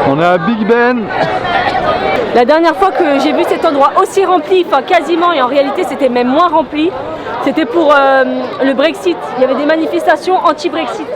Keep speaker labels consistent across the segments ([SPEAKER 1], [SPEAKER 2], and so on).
[SPEAKER 1] On est à Big Ben.
[SPEAKER 2] La dernière fois que j'ai vu cet endroit aussi rempli, enfin quasiment, et en réalité c'était même moins rempli, c'était pour le Brexit. Il y avait des manifestations anti-Brexit.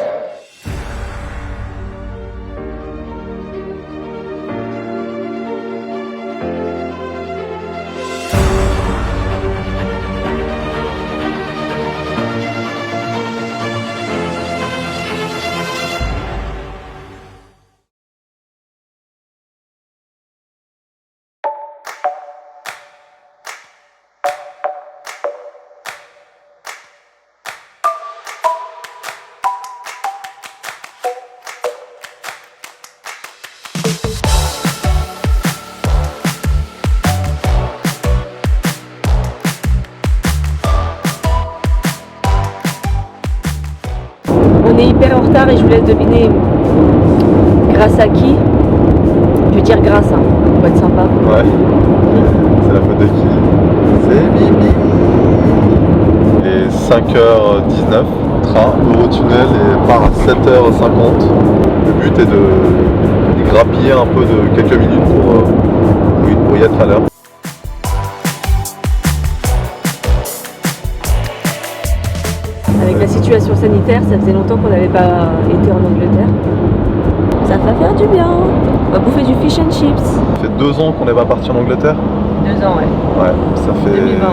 [SPEAKER 2] On est hyper en retard et je vous laisse deviner grâce à qui. Je veux dire grâce, hein. On va être sympa.
[SPEAKER 1] Ouais. C'est la faute de qui? C'est Bibi. Il est 5h19, train, Eurotunnel et part à 7h50. Le but est de grappiller un peu de quelques minutes pour y être à l'heure.
[SPEAKER 2] Avec la situation sanitaire, ça faisait longtemps qu'on n'avait pas été en Angleterre. Ça va faire du bien. On va bouffer du fish and chips.
[SPEAKER 1] Ça fait 2 ans qu'on n'est pas parti en Angleterre.
[SPEAKER 2] 2 ans, ouais.
[SPEAKER 1] Ouais, ça fait...
[SPEAKER 2] 2020.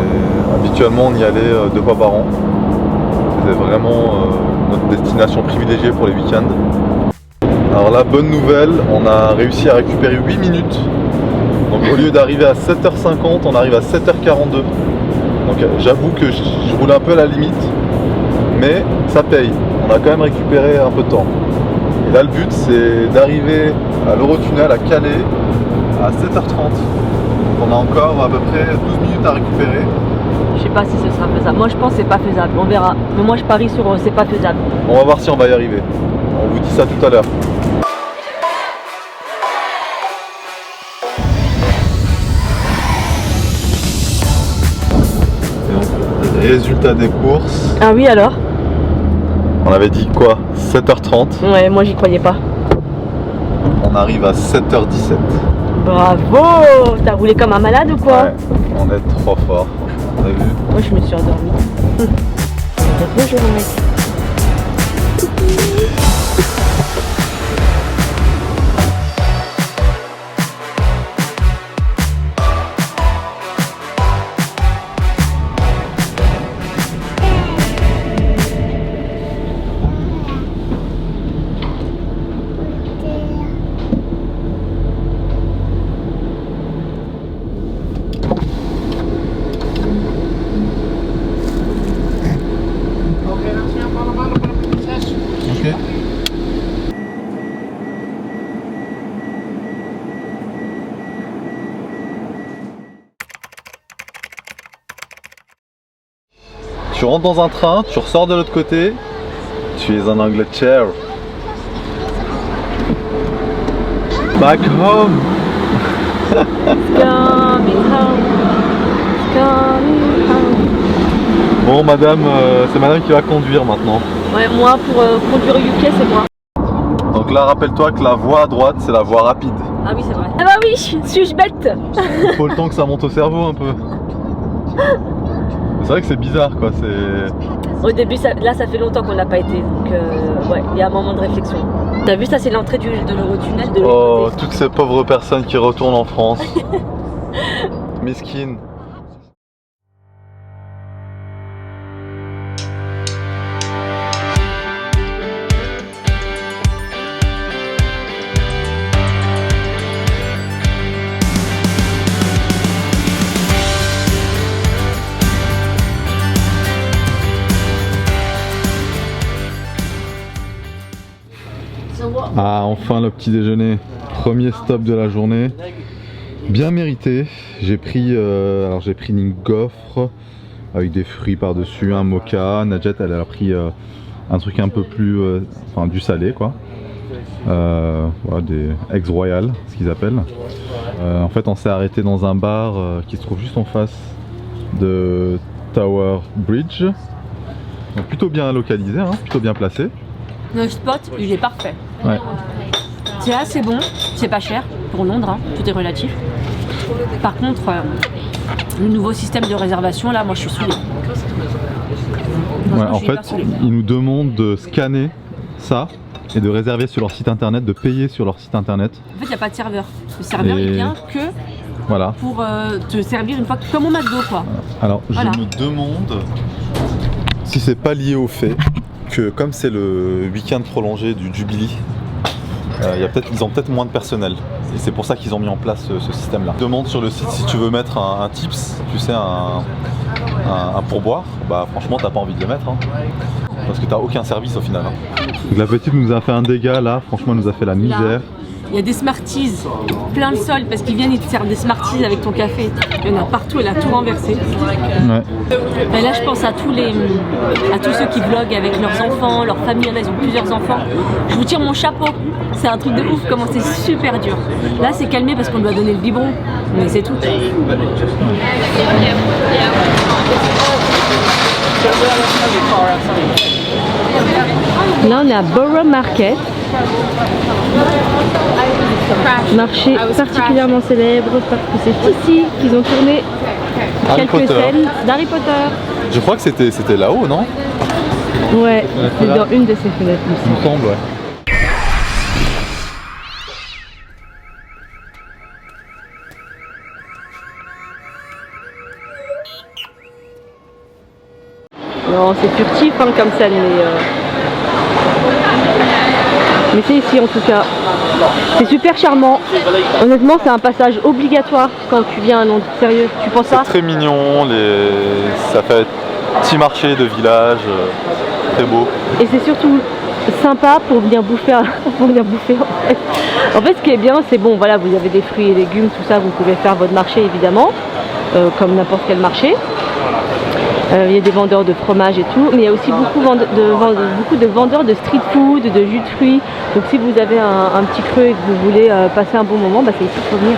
[SPEAKER 1] Habituellement on y allait 2 fois par an. C'était vraiment notre destination privilégiée pour les week-ends. Alors la bonne nouvelle, on a réussi à récupérer 8 minutes. Donc au lieu d'arriver à 7h50, on arrive à 7h42. Donc j'avoue que je roule un peu à la limite. Mais ça paye, on a quand même récupéré un peu de temps. Et là le but c'est d'arriver à l'Eurotunnel à Calais à 7h30. On a encore à peu près 12 minutes à récupérer.
[SPEAKER 2] Je sais pas si ce sera faisable. Moi je pense que c'est pas faisable, on verra. Mais moi je parie sur c'est pas faisable.
[SPEAKER 1] On va voir si on va y arriver. On vous dit ça tout à l'heure. Résultat des courses.
[SPEAKER 2] Ah oui alors?
[SPEAKER 1] On avait dit quoi? 7h30.
[SPEAKER 2] Ouais, moi j'y croyais pas.
[SPEAKER 1] On arrive à 7h17.
[SPEAKER 2] Bravo! T'as roulé comme un malade ou quoi?
[SPEAKER 1] Ouais, on est trop fort. On a vu?
[SPEAKER 2] Moi je me suis endormie. Bonjour mec.
[SPEAKER 1] Ok. Tu rentres dans un train, tu ressors de l'autre côté, tu es en Angleterre. Back home.
[SPEAKER 2] Coming home. Coming home.
[SPEAKER 1] Bon madame, c'est madame qui va conduire maintenant.
[SPEAKER 2] Ouais, moi pour conduire au UK c'est moi.
[SPEAKER 1] Donc là rappelle-toi que la voie à droite c'est la voie rapide.
[SPEAKER 2] Ah oui c'est vrai. Ah bah oui, suis-je bête?
[SPEAKER 1] Il faut le temps que ça monte au cerveau un peu. C'est vrai que c'est bizarre quoi, c'est...
[SPEAKER 2] Au début, là ça fait longtemps qu'on n'a pas été, donc ouais, il y a un moment de réflexion. T'as vu, ça c'est l'entrée de l'Eurotunnel de l'autre
[SPEAKER 1] Oh,
[SPEAKER 2] côté.
[SPEAKER 1] toutes ces pauvres personnes qui retournent en France. Miskin. Ah, enfin le petit déjeuner. Premier stop de la journée. Bien mérité. J'ai pris une gaufre avec des fruits par-dessus, un mocha. Nadjet, elle a pris un truc un peu plus, enfin du salé quoi. Voilà, des eggs royal, ce qu'ils appellent. En fait, on s'est arrêté dans un bar qui se trouve juste en face de Tower Bridge. Donc plutôt bien localisé, hein, plutôt bien placé.
[SPEAKER 2] Le spot, il est parfait.
[SPEAKER 1] Ouais.
[SPEAKER 2] C'est assez bon, c'est pas cher pour Londres, hein, tout est relatif. Par contre, le nouveau système de réservation, là, moi je suis saoulée.
[SPEAKER 1] Ouais, en fait, ils nous demandent de scanner ça et de réserver sur leur site internet, de payer sur leur site internet.
[SPEAKER 2] En fait, il n'y a pas de serveur. Le serveur, il vient que
[SPEAKER 1] voilà.
[SPEAKER 2] pour te servir une fois, comme au McDo, quoi.
[SPEAKER 1] Alors,
[SPEAKER 2] voilà.
[SPEAKER 1] Je me demande si c'est pas lié au fait que, comme c'est le week-end prolongé du Jubilee, ils ont peut-être moins de personnel. Et c'est pour ça qu'ils ont mis en place ce système-là. Demande sur le site si tu veux mettre un tips, tu sais, un pourboire. Bah, franchement, t'as pas envie de le mettre. Hein. Parce que t'as aucun service au final. Hein. Donc la petite nous a fait un dégât là, franchement elle nous a fait la misère. Là,
[SPEAKER 2] il y a des Smarties plein le sol parce qu'ils viennent, ils te servent des Smarties avec ton café. Il y en a partout, elle a tout renversé.
[SPEAKER 1] Ouais.
[SPEAKER 2] Et là je pense à tous ceux qui vloguent avec leurs enfants, leur famille, là ils ont plusieurs enfants. Je vous tire mon chapeau, c'est un truc de ouf comment c'est super dur. Là c'est calmé parce qu'on doit donner le biberon, mais c'est tout. Là on est à Borough Market, marché particulièrement célèbre parce que c'est ici qu'ils ont tourné quelques scènes d'Harry Potter.
[SPEAKER 1] Je crois que c'était là-haut, non?
[SPEAKER 2] Ouais, c'est dans une de ces fenêtres.
[SPEAKER 1] Il me semble, ouais.
[SPEAKER 2] Non, c'est furtif hein, comme scène, mais c'est ici en tout cas. C'est super charmant. Honnêtement, c'est un passage obligatoire quand tu viens à Londres. Sérieux, tu penses ça?
[SPEAKER 1] C'est très mignon, ça fait petit marché de village, très beau.
[SPEAKER 2] Et c'est surtout sympa pour venir bouffer, en fait. En fait, ce qui est bien, c'est bon, voilà, vous avez des fruits et légumes, tout ça, vous pouvez faire votre marché évidemment, comme n'importe quel marché. Il y a des vendeurs de fromage et tout, mais il y a aussi beaucoup de vendeurs de street food, de jus de fruits. Donc si vous avez un petit creux et que vous voulez passer un bon moment, bah, c'est ici qu'il faut venir.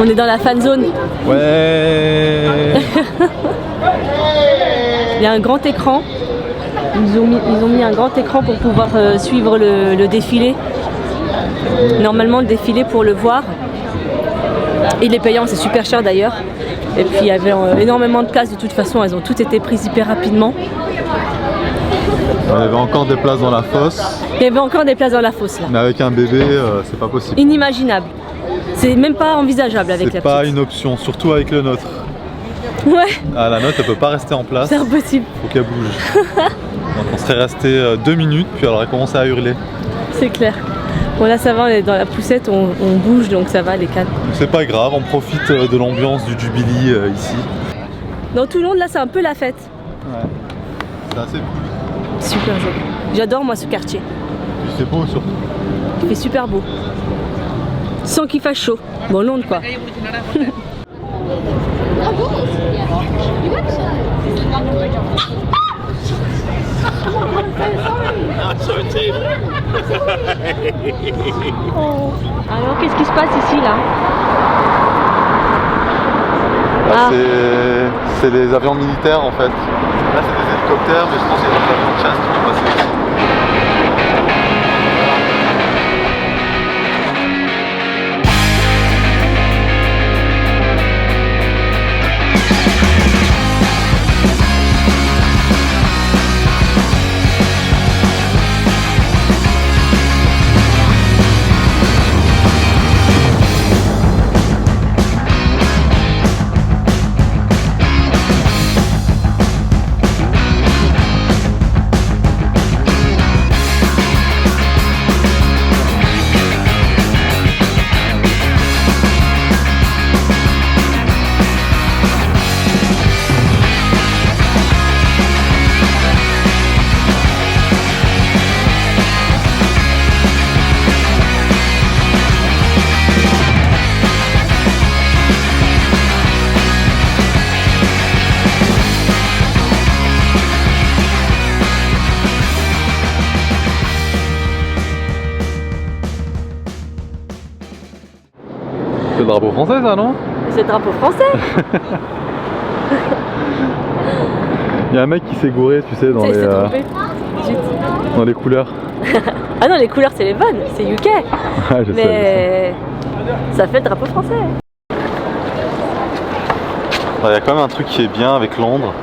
[SPEAKER 2] On est dans la fan zone.
[SPEAKER 1] Ouais.
[SPEAKER 2] Il y a un grand écran. Ils ont mis un grand écran pour pouvoir suivre le défilé. Normalement le défilé pour le voir. Il est payant, c'est super cher d'ailleurs. Et puis il y avait énormément de places de toute façon, elles ont toutes été prises hyper rapidement.
[SPEAKER 1] Il y avait encore des places dans la fosse.
[SPEAKER 2] Il y avait encore des places dans la fosse là.
[SPEAKER 1] Mais avec un bébé, c'est pas possible.
[SPEAKER 2] Inimaginable. C'est même pas envisageable avec la petite.
[SPEAKER 1] C'est pas une option, surtout avec le nôtre.
[SPEAKER 2] Ouais.
[SPEAKER 1] Ah, la nôtre elle peut pas rester en place.
[SPEAKER 2] C'est impossible.
[SPEAKER 1] Faut qu'elle bouge. Donc on serait resté 2 minutes puis elle aurait commencé à hurler.
[SPEAKER 2] C'est clair. Bon là ça va, on est dans la poussette, on bouge donc ça va, les cannes.
[SPEAKER 1] C'est pas grave, on profite de l'ambiance du Jubilee ici.
[SPEAKER 2] Dans tout le monde là c'est un peu la fête.
[SPEAKER 1] Ouais. C'est assez cool.
[SPEAKER 2] Super joli. J'adore moi ce quartier.
[SPEAKER 1] C'est beau surtout.
[SPEAKER 2] Il fait super beau. Sans qu'il fasse chaud. Bon, Londres quoi. Oh. Alors qu'est-ce qui se passe ici là?
[SPEAKER 1] Là, c'est les avions militaires en fait. Là c'est des hélicoptères mais je pense qu'il y a des avions de chasse qui vont passer ici. le drapeau français ça, non?
[SPEAKER 2] C'est le drapeau français.
[SPEAKER 1] Il y a un mec qui s'est gouré, tu sais, dans dans les couleurs.
[SPEAKER 2] Ah non, les couleurs c'est les bonnes, c'est UK.
[SPEAKER 1] Ah, je sais,
[SPEAKER 2] Mais ça fait le drapeau français.
[SPEAKER 1] Il y a quand même un truc qui est bien avec Londres,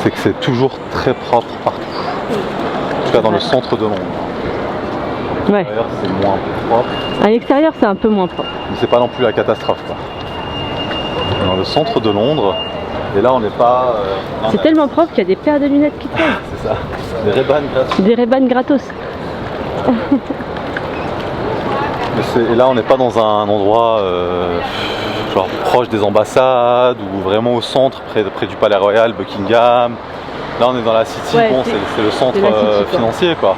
[SPEAKER 1] c'est que c'est toujours très propre partout. En tout cas dans le centre de Londres.
[SPEAKER 2] Ouais.
[SPEAKER 1] D'ailleurs c'est moins propre.
[SPEAKER 2] À l'extérieur c'est un peu moins propre.
[SPEAKER 1] Mais c'est pas non plus la catastrophe quoi. Dans le centre de Londres, et là on n'est pas...
[SPEAKER 2] c'est tellement propre qu'il y a des paires de lunettes qui traînent.
[SPEAKER 1] C'est ça, des Ray-Ban gratos.
[SPEAKER 2] Des Ray-Ban gratos.
[SPEAKER 1] Et là on n'est pas dans un endroit genre proche des ambassades ou vraiment au centre, près du Palais Royal, Buckingham. Là on est dans la City,
[SPEAKER 2] Ouais,
[SPEAKER 1] bon, c'est le centre
[SPEAKER 2] City,
[SPEAKER 1] financier quoi.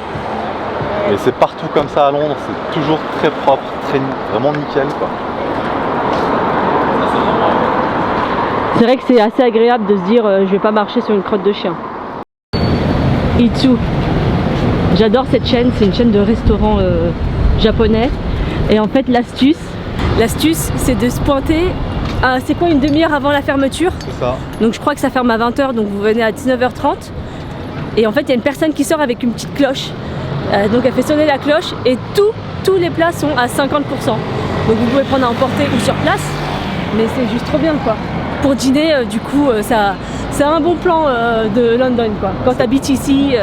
[SPEAKER 1] Mais c'est partout comme ça à Londres, c'est toujours très propre, vraiment nickel quoi.
[SPEAKER 2] C'est vrai que c'est assez agréable de se dire je vais pas marcher sur une crotte de chien. Itsu. J'adore cette chaîne, c'est une chaîne de restaurants japonais. Et en fait l'astuce, c'est de se pointer à, c'est quoi, une demi-heure avant la fermeture.
[SPEAKER 1] C'est ça.
[SPEAKER 2] Donc je crois que ça ferme à 20 h, donc vous venez à 19 h 30. Et en fait il y a une personne qui sort avec une petite cloche. Donc elle fait sonner la cloche et tous les plats sont à 50%. Donc vous pouvez prendre à emporter ou sur place, mais c'est juste trop bien quoi. Pour dîner, du coup, c'est un bon plan de London quoi. Quand tu habites ici,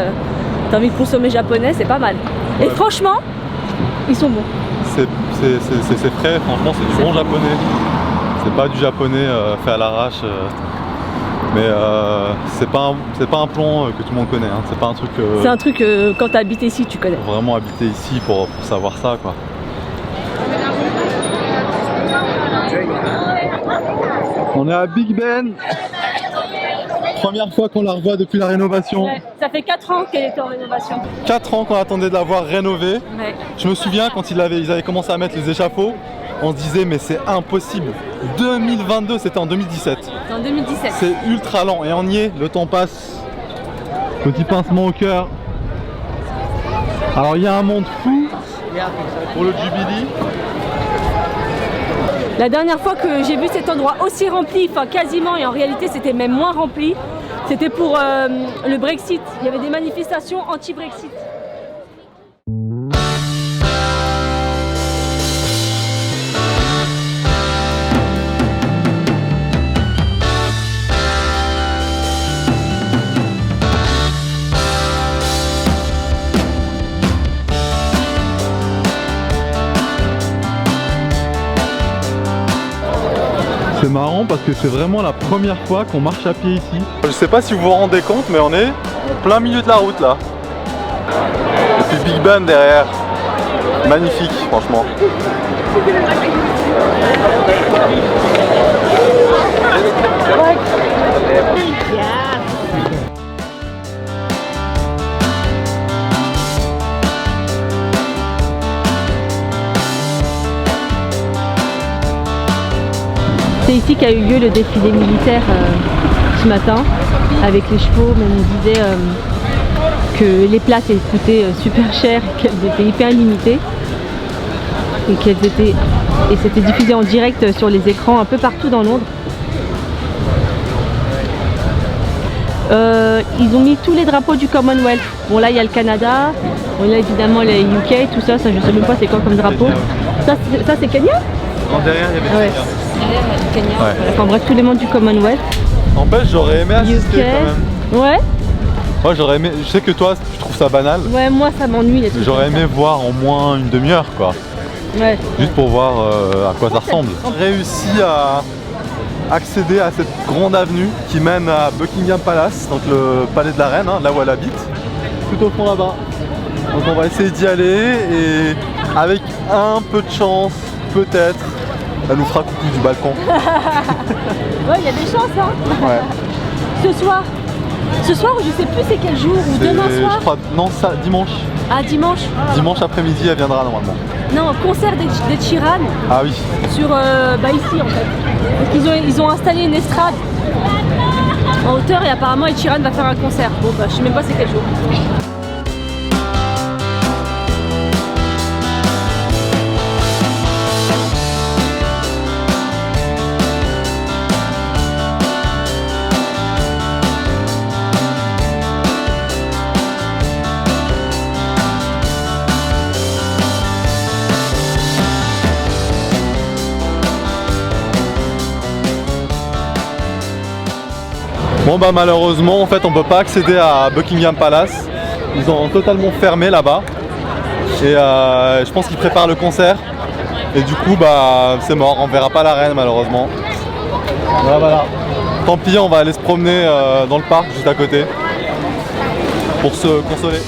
[SPEAKER 2] tu as envie de consommer japonais, c'est pas mal. Et franchement, ils sont bons.
[SPEAKER 1] C'est frais, franchement c'est du bon japonais. C'est pas du japonais fait à l'arrache. Mais c'est pas un plan que tout le monde connaît, hein. C'est pas un truc...
[SPEAKER 2] c'est un truc quand tu habites ici, tu connais.
[SPEAKER 1] Faut vraiment habiter ici pour savoir ça quoi. On est à Big Ben. Première fois qu'on la revoit depuis la rénovation.
[SPEAKER 2] Ouais, ça fait 4 ans qu'elle était en rénovation.
[SPEAKER 1] 4 ans qu'on attendait de la voir rénovée.
[SPEAKER 2] Ouais.
[SPEAKER 1] Je me souviens quand ils avaient commencé à mettre les échafauds, on se disait mais c'est impossible. 2022, c'était en 2017.
[SPEAKER 2] C'est en 2017.
[SPEAKER 1] C'est ultra lent et on y est, le temps passe. Petit pincement au cœur. Alors il y a un monde fou pour le Jubilee.
[SPEAKER 2] La dernière fois que j'ai vu cet endroit aussi rempli, enfin quasiment, et en réalité c'était même moins rempli, c'était pour le Brexit. Il y avait des manifestations anti-Brexit.
[SPEAKER 1] C'est marrant parce que c'est vraiment la première fois qu'on marche à pied ici. Je sais pas si vous vous rendez compte, mais on est en plein milieu de la route là. Et puis Big Ben derrière. Magnifique, franchement.
[SPEAKER 2] C'est ici qu'a eu lieu le défilé militaire ce matin avec les chevaux, mais on disait que les places coûtaient super cher, qu'elles étaient hyper limitées et c'était diffusé en direct sur les écrans un peu partout dans Londres. Ils ont mis tous les drapeaux du Commonwealth. Bon là il y a le Canada, bon là évidemment les UK, tout ça, je sais même pas c'est quoi comme drapeau. Ça c'est Kenya?
[SPEAKER 1] Non, derrière il y avait
[SPEAKER 2] ouais. Kenya.
[SPEAKER 1] Ouais.
[SPEAKER 2] Enfin bref, tous les membres du Commonwealth.
[SPEAKER 1] En fait j'aurais aimé assister
[SPEAKER 2] UK.
[SPEAKER 1] quand même.
[SPEAKER 2] Ouais.
[SPEAKER 1] Moi j'aurais aimé, je sais que toi tu trouves ça banal.
[SPEAKER 2] Ouais, moi ça m'ennuie.
[SPEAKER 1] Mais j'aurais aimé voir en moins une demi-heure quoi.
[SPEAKER 2] Ouais.
[SPEAKER 1] Juste pour voir à quoi ça ressemble. J'ai réussi à accéder à cette grande avenue qui mène à Buckingham Palace, donc le palais de la reine, hein, là où elle habite, tout au fond là-bas. Donc on va essayer d'y aller et avec un peu de chance, peut-être, elle nous fera coucou du balcon.
[SPEAKER 2] Ouais, il y a des chances hein.
[SPEAKER 1] Ouais.
[SPEAKER 2] Ce soir, je sais plus c'est quel jour ou demain soir.
[SPEAKER 1] Je crois, non, ça, dimanche.
[SPEAKER 2] Ah, dimanche.
[SPEAKER 1] Dimanche après-midi, elle viendra normalement.
[SPEAKER 2] Non, concert des Sheeran.
[SPEAKER 1] Ah oui.
[SPEAKER 2] Sur, ici en fait. Parce qu'ils ont installé une estrade en hauteur et apparemment Ed Sheeran va faire un concert. Bon bah je sais même pas c'est quel jour.
[SPEAKER 1] Bon bah malheureusement en fait on peut pas accéder à Buckingham Palace. Ils ont totalement fermé là-bas. Et je pense qu'ils préparent le concert. Et du coup bah c'est mort, on verra pas la reine malheureusement. Voilà. Tant pis, on va aller se promener dans le parc juste à côté pour se consoler.